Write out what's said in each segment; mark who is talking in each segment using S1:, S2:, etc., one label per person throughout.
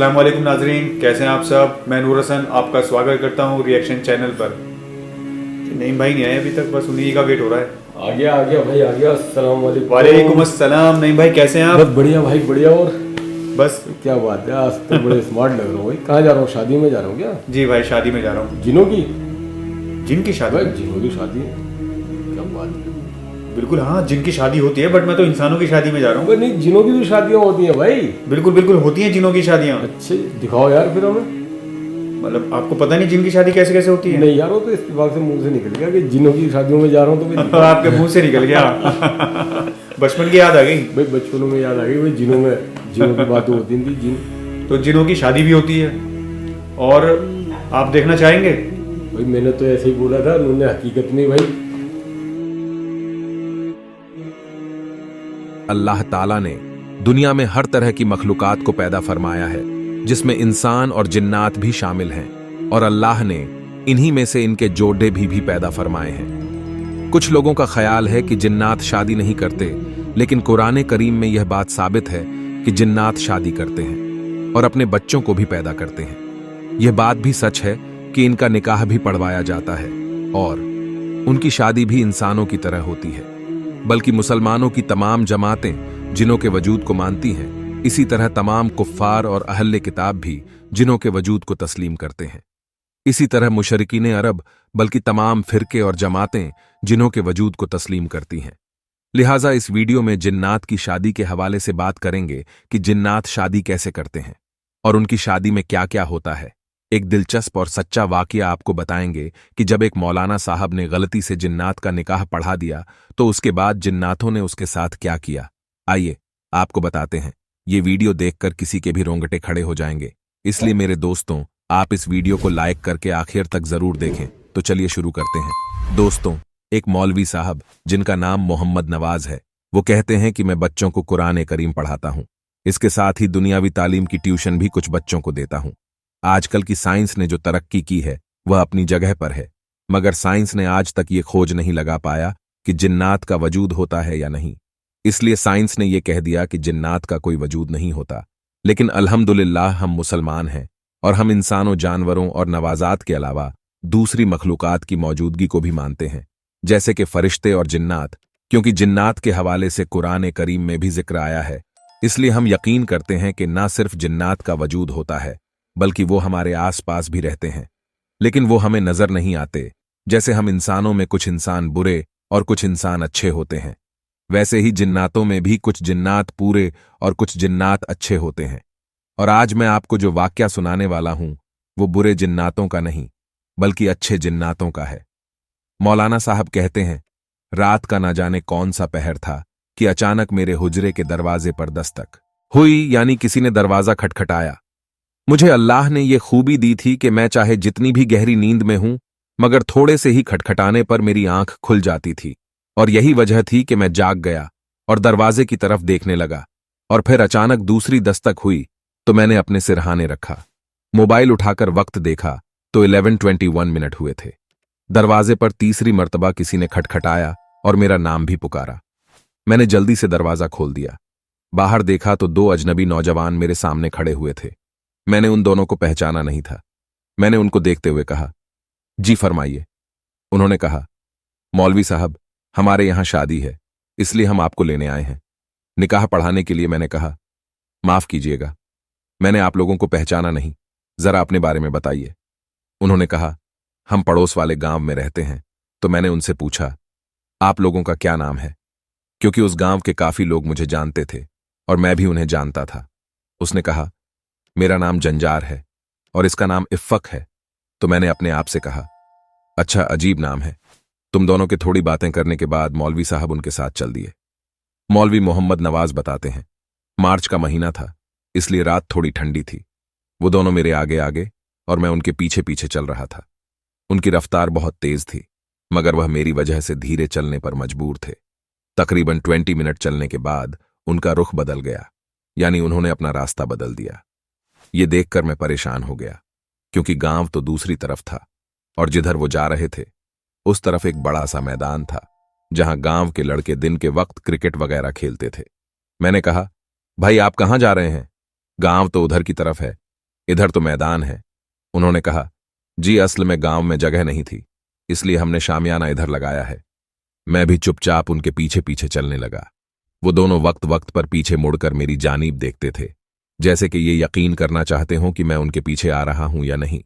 S1: अस्सलाम वालेकुम नाजरीन, कैसे हैं आप सब। मैं नूर हसन आपका स्वागत करता हूं रिएक्शन चैनल पर। नईम भाई नहीं आए अभी तक, बस उन्हीं का वेट हो रहा है।
S2: आ गया भाई आ गया। अस्सलाम वालेकुम।
S1: वालेकुम अस्सलाम। नईम भाई कैसे हैं आप?
S2: बस बढ़िया भाई बढ़िया। और
S1: बस
S2: क्या बात है, आज तो बड़े स्मार्ट लग रहे हो भाई। कहाँ जा रहा हूँ? शादी में जा रहा हूँ क्या?
S1: जी भाई, शादी में जा रहा हूँ।
S2: जिनों की?
S1: जिनकी शादी?
S2: भाई जिनों की शादी है, क्या बात है।
S1: बिल्कुल हाँ, जिनकी शादी होती है, बट मैं तो इंसानों की शादी में जा रहा हूँ।
S2: नहीं, जिनों की भी शादियाँ होती हैं भाई।
S1: बिल्कुल बिल्कुल होती हैं जिनों की शादियाँ।
S2: अच्छे दिखाओ यार फिर हमें।
S1: मतलब आपको पता नहीं जिनकी शादी कैसे कैसे होती है?
S2: नहीं यार, वो तो इत्तेफाक से मुंह से निकल गया कि जिनों की शादियों में जा रहा हूँ तो भाई
S1: आपके मुंह से निकल गया। बचपन की याद आ गई।
S2: भाई बचपनों में याद आ गई भाई। जिनों की बातें होती थी। जिन
S1: तो जिनों की शादी भी होती है और आप देखना चाहेंगे?
S2: भाई मैंने तो ऐसे ही बोला था, उन्होंने हकीकत में भाई।
S3: अल्लाह ताला ने दुनिया में हर तरह की मखलूकात को पैदा फरमाया है, जिसमें इंसान और जिन्नात भी शामिल हैं, और अल्लाह ने इन्हीं में से इनके जोड़े भी पैदा फरमाए हैं। कुछ लोगों का ख्याल है कि जिन्नात शादी नहीं करते, लेकिन कुरान करीम में यह बात साबित है कि जिन्नात शादी करते हैं और अपने बच्चों को भी पैदा करते हैं। यह बात भी सच है कि इनका निकाह भी पढ़वाया जाता है और उनकी शादी भी इंसानों की तरह होती है। बल्कि मुसलमानों की तमाम जमातें जिनों के वजूद को मानती हैं, इसी तरह तमाम कुफ्फार और अहले किताब भी जिनों के वजूद को तस्लीम करते हैं। इसी तरह मुशरिकीन अरब बल्कि तमाम फिरके और जमातें जिनों के वजूद को तस्लीम करती हैं। लिहाजा इस वीडियो में जिन्नात की शादी के हवाले से बात करेंगे कि जिन्नात शादी कैसे करते हैं और उनकी शादी में क्या क्या होता है। एक दिलचस्प और सच्चा वाकया आपको बताएंगे कि जब एक मौलाना साहब ने गलती से जिन्नात का निकाह पढ़ा दिया तो उसके बाद जिन्नातों ने उसके साथ क्या किया। आइए आपको बताते हैं। ये वीडियो देखकर किसी के भी रोंगटे खड़े हो जाएंगे, इसलिए मेरे दोस्तों आप इस वीडियो को लाइक करके आखिर तक जरूर देखें। तो चलिए शुरू करते हैं। दोस्तों, एक मौलवी साहब जिनका नाम मोहम्मद नवाज है, वो कहते हैं कि मैं बच्चों को कुरान करीम पढ़ाता हूँ, इसके साथ ही दुनियावी तालीम की ट्यूशन भी कुछ बच्चों को देता हूँ। आजकल की साइंस ने जो तरक्की की है वह अपनी जगह पर है, मगर साइंस ने आज तक ये खोज नहीं लगा पाया कि जिन्नात का वजूद होता है या नहीं। इसलिए साइंस ने यह कह दिया कि जिन्नात का कोई वजूद नहीं होता। लेकिन अल्हम्दुलिल्लाह हम मुसलमान हैं और हम इंसानों, जानवरों और नवाजात के अलावा दूसरी मखलूकात की मौजूदगी को भी मानते हैं, जैसे कि फरिश्ते और जिन्नात। क्योंकि जिन्नात के हवाले से कुरान करीम में भी जिक्र आया है, इसलिए हम यकीन करते हैं कि न सिर्फ जिन्नात का वजूद होता है बल्कि वो हमारे आसपास भी रहते हैं, लेकिन वो हमें नजर नहीं आते। जैसे हम इंसानों में कुछ इंसान बुरे और कुछ इंसान अच्छे होते हैं, वैसे ही जिन्नातों में भी कुछ जिन्नात पूरे और कुछ जिन्नात अच्छे होते हैं। और आज मैं आपको जो वाक्या सुनाने वाला हूं वो बुरे जिन्नातों का नहीं बल्कि अच्छे जिन्नातों का है। मौलाना साहब कहते हैं, रात का ना जाने कौन सा पहर था कि अचानक मेरे हुजरे के दरवाजे पर दस्तक हुई, यानी किसी ने दरवाजा खटखटाया। मुझे अल्लाह ने यह खूबी दी थी कि मैं चाहे जितनी भी गहरी नींद में हूं, मगर थोड़े से ही खटखटाने पर मेरी आंख खुल जाती थी, और यही वजह थी कि मैं जाग गया और दरवाजे की तरफ देखने लगा। और फिर अचानक दूसरी दस्तक हुई तो मैंने अपने सिरहाने रखा, मोबाइल उठाकर वक्त देखा तो 11:21 हुए थे। दरवाजे पर तीसरी मर्तबा किसी ने खटखटाया और मेरा नाम भी पुकारा। मैंने जल्दी से दरवाजा खोल दिया। बाहर देखा तो दो अजनबी नौजवान मेरे सामने खड़े हुए थे। मैंने उन दोनों को पहचाना नहीं था। मैंने उनको देखते हुए कहा, जी फरमाइए। उन्होंने कहा, मौलवी साहब, हमारे यहां शादी है, इसलिए हम आपको लेने आए हैं। निकाह पढ़ाने के लिए। मैंने कहा, माफ कीजिएगा, मैंने आप लोगों को पहचाना नहीं, जरा अपने बारे में बताइए। उन्होंने कहा, हम पड़ोस वाले गांव में रहते हैं। तो मैंने उनसे पूछा, आप लोगों का क्या नाम है, क्योंकि उस गांव के काफी लोग मुझे जानते थे और मैं भी उन्हें जानता था। उसने कहा, मेरा नाम जंजार है और इसका नाम इफ़्फ़क है। तो मैंने अपने आप से कहा, अच्छा अजीब नाम है। तुम दोनों के थोड़ी बातें करने के बाद मौलवी साहब उनके साथ चल दिए। मौलवी मोहम्मद नवाज बताते हैं, मार्च का महीना था, इसलिए रात थोड़ी ठंडी थी। वो दोनों मेरे आगे आगे और मैं उनके पीछे पीछे चल रहा था। उनकी रफ्तार बहुत तेज थी, मगर वह मेरी वजह से धीरे चलने पर मजबूर थे। तकरीबन 20 मिनट चलने के बाद उनका रुख बदल गया, यानी उन्होंने अपना रास्ता बदल दिया। ये देखकर मैं परेशान हो गया, क्योंकि गांव तो दूसरी तरफ था और जिधर वो जा रहे थे उस तरफ एक बड़ा सा मैदान था, जहां गांव के लड़के दिन के वक्त क्रिकेट वगैरह खेलते थे। मैंने कहा, भाई आप कहां जा रहे हैं? गांव तो उधर की तरफ है, इधर तो मैदान है। उन्होंने कहा, जी असल में गांव में जगह नहीं थी, इसलिए हमने शामियाना इधर लगाया है। मैं भी चुपचाप उनके पीछे पीछे चलने लगा। वो दोनों वक्त वक्त पर पीछे मुड़कर मेरी जानीब देखते थे, जैसे कि ये यकीन करना चाहते हों कि मैं उनके पीछे आ रहा हूं या नहीं।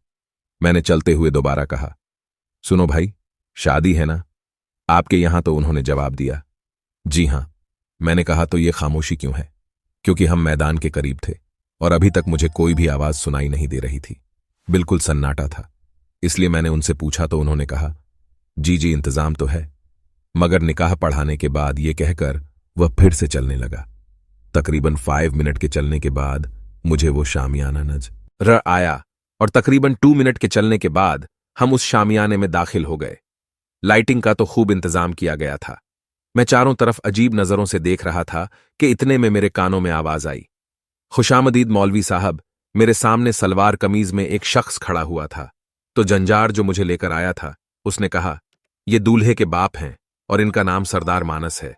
S3: मैंने चलते हुए दोबारा कहा, सुनो भाई, शादी है ना आपके यहां? तो उन्होंने जवाब दिया, जी हां। मैंने कहा, तो ये खामोशी क्यों है? क्योंकि हम मैदान के करीब थे और अभी तक मुझे कोई भी आवाज सुनाई नहीं दे रही थी। बिल्कुल सन्नाटा था। इसलिए मैंने उनसे पूछा तो उन्होंने कहा, जी जी इंतजाम तो है। मगर निकाह पढ़ाने के बाद ये कहकर वह फिर से चलने लगा। तकरीबन 5 मिनट के चलने के बाद मुझे वो शामियाना नजर आया और तकरीबन 2 मिनट के चलने के बाद हम उस शामियाने में दाखिल हो गए। लाइटिंग का तो खूब इंतजाम किया गया था। मैं चारों तरफ अजीब नजरों से देख रहा था कि इतने में मेरे कानों में आवाज आई। खुशामदीद मौलवी साहब। मेरे सामने सलवार कमीज में एक शख्स खड़ा हुआ था। तो जंजार जो मुझे लेकर आया था, उसने कहा, ये दूल्हे के बाप हैं और इनका नाम सरदार मानस है।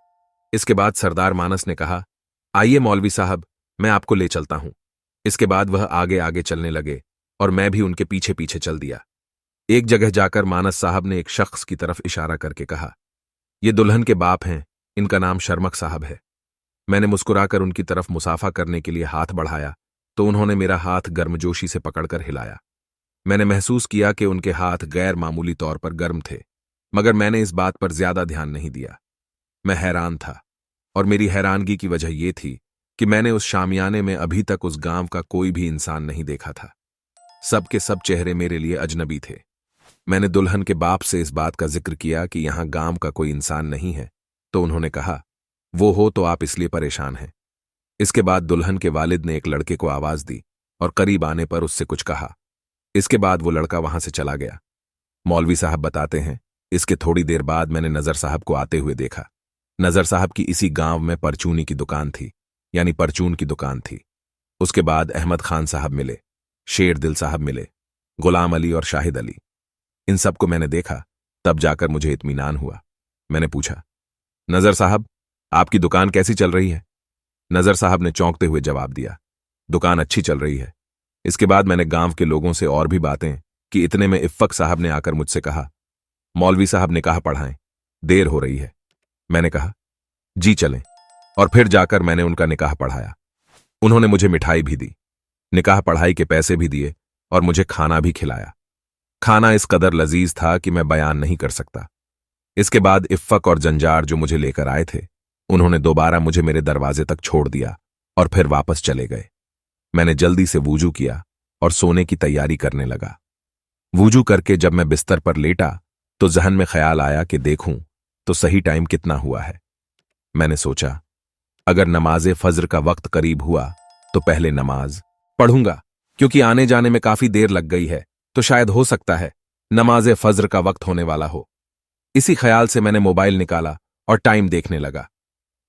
S3: इसके बाद सरदार मानस ने कहा, आइए मौलवी साहब, मैं आपको ले चलता हूं। इसके बाद वह आगे आगे चलने लगे और मैं भी उनके पीछे पीछे चल दिया। एक जगह जाकर मानस साहब ने एक शख्स की तरफ इशारा करके कहा, ये दुल्हन के बाप हैं, इनका नाम शर्मक साहब है। मैंने मुस्कुराकर उनकी तरफ मुसाफा करने के लिए हाथ बढ़ाया तो उन्होंने मेरा हाथ गर्मजोशी से पकड़कर हिलाया। मैंने महसूस किया कि उनके हाथ गैर मामूली तौर पर गर्म थे, मगर मैंने इस बात पर ज्यादा ध्यान नहीं दिया। मैं हैरान था और मेरी हैरानगी की वजह यह थी कि मैंने उस शामियाने में अभी तक उस गांव का कोई भी इंसान नहीं देखा था। सबके सब चेहरे मेरे लिए अजनबी थे। मैंने दुल्हन के बाप से इस बात का जिक्र किया कि यहां गांव का कोई इंसान नहीं है, तो उन्होंने कहा, वो हो तो आप इसलिए परेशान हैं। इसके बाद दुल्हन के वालिद ने एक लड़के को आवाज दी और करीब आने पर उससे कुछ कहा। इसके बाद वो लड़का वहां से चला गया। मौलवी साहब बताते हैं, इसके थोड़ी देर बाद मैंने नजर साहब को आते हुए देखा। नजर साहब की इसी गांव में परचूनी की दुकान थी, यानी परचून की दुकान थी। उसके बाद अहमद खान साहब मिले, शेर दिल साहब मिले, गुलाम अली और शाहिद अली। इन सबको मैंने देखा, तब जाकर मुझे इत्मीनान हुआ। मैंने पूछा, नजर साहब, आपकी दुकान कैसी चल रही है? नजर साहब ने चौंकते हुए जवाब दिया, दुकान अच्छी चल रही है। इसके बाद मैंने गांव के लोगों से और भी बातें कि इतने में इफ्फक साहब ने आकर मुझसे कहा, मौलवी साहब निकाह पढ़ाएं, देर हो रही है। मैंने कहा, जी चलें, और फिर जाकर मैंने उनका निकाह पढ़ाया। उन्होंने मुझे मिठाई भी दी, निकाह पढ़ाई के पैसे भी दिए और मुझे खाना भी खिलाया। खाना इस कदर लजीज था कि मैं बयान नहीं कर सकता। इसके बाद इफ्फक और जंजार जो मुझे लेकर आए थे, उन्होंने दोबारा मुझे मेरे दरवाजे तक छोड़ दिया और फिर वापस चले गए। मैंने जल्दी से वूजू किया और सोने की तैयारी करने लगा। वूजू करके जब मैं बिस्तर पर लेटा तो जहन में ख्याल आया कि देखूं तो सही टाइम कितना हुआ है। मैंने सोचा, अगर नमाज़े फज्र का वक्त करीब हुआ तो पहले नमाज पढ़ूंगा, क्योंकि आने जाने में काफी देर लग गई है, तो शायद हो सकता है नमाज़े फज्र का वक्त होने वाला हो। इसी ख्याल से मैंने मोबाइल निकाला और टाइम देखने लगा।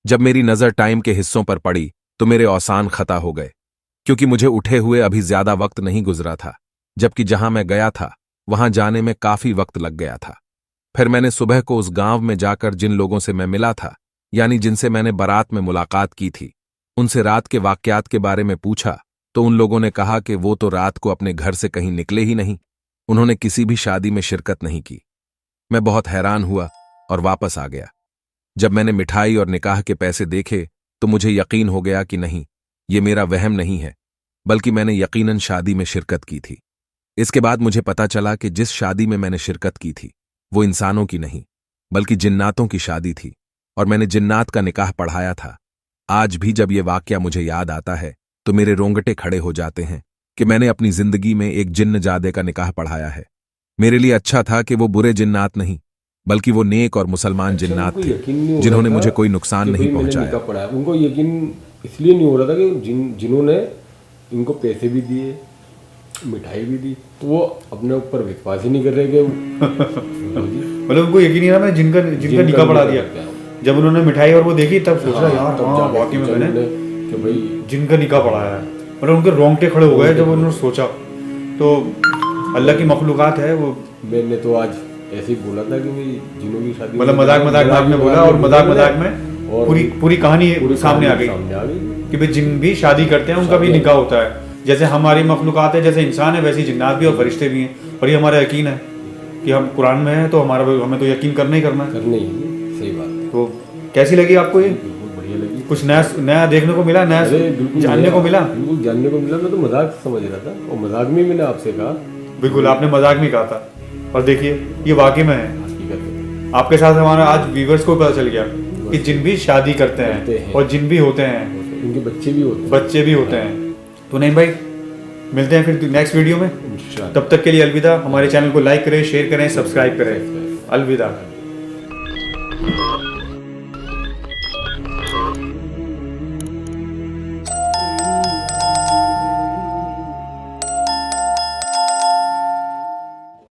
S3: जब मेरी नजर टाइम के हिस्सों पर पड़ी तो मेरे औसान खता हो गए, क्योंकि मुझे उठे हुए अभी ज्यादा वक्त नहीं गुजरा था, जबकि जहां मैं गया था वहां जाने में काफी वक्त लग गया था। फिर मैंने सुबह को उस गांव में जाकर जिन लोगों से मैं मिला था, यानी जिनसे मैंने बारात में मुलाकात की थी, उनसे रात के वाकयात के बारे में पूछा तो उन लोगों ने कहा कि वो तो रात को अपने घर से कहीं निकले ही नहीं, उन्होंने किसी भी शादी में शिरकत नहीं की। मैं बहुत हैरान हुआ और वापस आ गया। जब मैंने मिठाई और निकाह के पैसे देखे तो मुझे यकीन हो गया कि नहीं, ये मेरा वहम नहीं है, बल्कि मैंने यकीनन शादी में शिरकत की थी। इसके बाद मुझे पता चला कि जिस शादी में मैंने शिरकत की थी वो इंसानों की नहीं बल्कि जिन्नातों की शादी थी, और मैंने जिन्नात का निकाह पढ़ाया था। आज भी जब ये वाकया मुझे याद आता है तो मेरे रोंगटे खड़े हो जाते हैं कि मैंने अपनी जिंदगी में एक जिन्नजादे का निकाह पढ़ाया है। मेरे लिए अच्छा था कि वो बुरे जिन्नात नहीं बल्कि वो नेक और मुसलमान जिन्नात थे, जिन्होंने मुझे कोई नुकसान नहीं पहुंचाया।
S2: उनको यकीन इसलिए नहीं हो रहा था कि जिन्होंने इनको पैसे भी दिए, मिठाई भी दी, तो वो अपने ऊपर विश्वास ही नहीं कर रहे कि
S1: मतलब उनको यकीन नहीं रहा मैं जिनका निकाह पढ़ा दिया। जब उन्होंने मिठाई और वो देखी तब सोचा, यार वाकई में मैंने
S2: कि भाई
S1: जिनका निकाह पढ़ाया है। मतलब उनके रोंगटे खड़े हो गए जब उन्होंने सोचा। तो अल्लाह की मखलूकात है वो।
S2: मैंने तो आज ऐसे ही बोला था कि भाई जिनों की शादी,
S1: मतलब मजाक में आपने बोला और मजाक में पूरी कहानी सामने आ गई कि भाई जिन भी शादी करते हैं उनका भी निकाह होता है। जैसे हमारी मखलूक़ात है, जैसे इंसान है, वैसे ही जिन्नात भी और फरिश्ते भी हैं। और ये हमारा यकीन है कि हम कुरान में हैं, तो हमें तो यकीन करना ही करना है।
S2: करने ही है, सही बात है।
S1: तो कैसी लगी आपको ये?
S2: बहुत बढ़िया लगी।
S1: कुछ नया देखने को मिला, नया
S2: अरे बिल्कुल
S1: जानने
S2: नया,
S1: को मिला।
S2: बिल्कुल जानने को मिला। मैं तो मजाक समझ रहा था और मजाक में मैंने आपसे कहा।
S1: बिल्कुल आपने मजाक नहीं कहा था, और देखिए ये वाकई में है।
S2: हकीकत है।
S1: आपके साथ हमारा आज व्यूवर्स को पता चल गया कि जिन भी शादी करते हैं और जिन भी होते हैं,
S2: उनके बच्चे भी होते हैं।
S1: बच्चे भी होते हैं। तो नहीं भाई, मिलते हैं फिर नेक्स्ट वीडियो में।
S2: इंशाल्लाह।
S1: तब तक के लिए अलविदा। हमारे चैनल को लाइक करें, शेयर करें, सब्सक्राइब करें। अलविदा।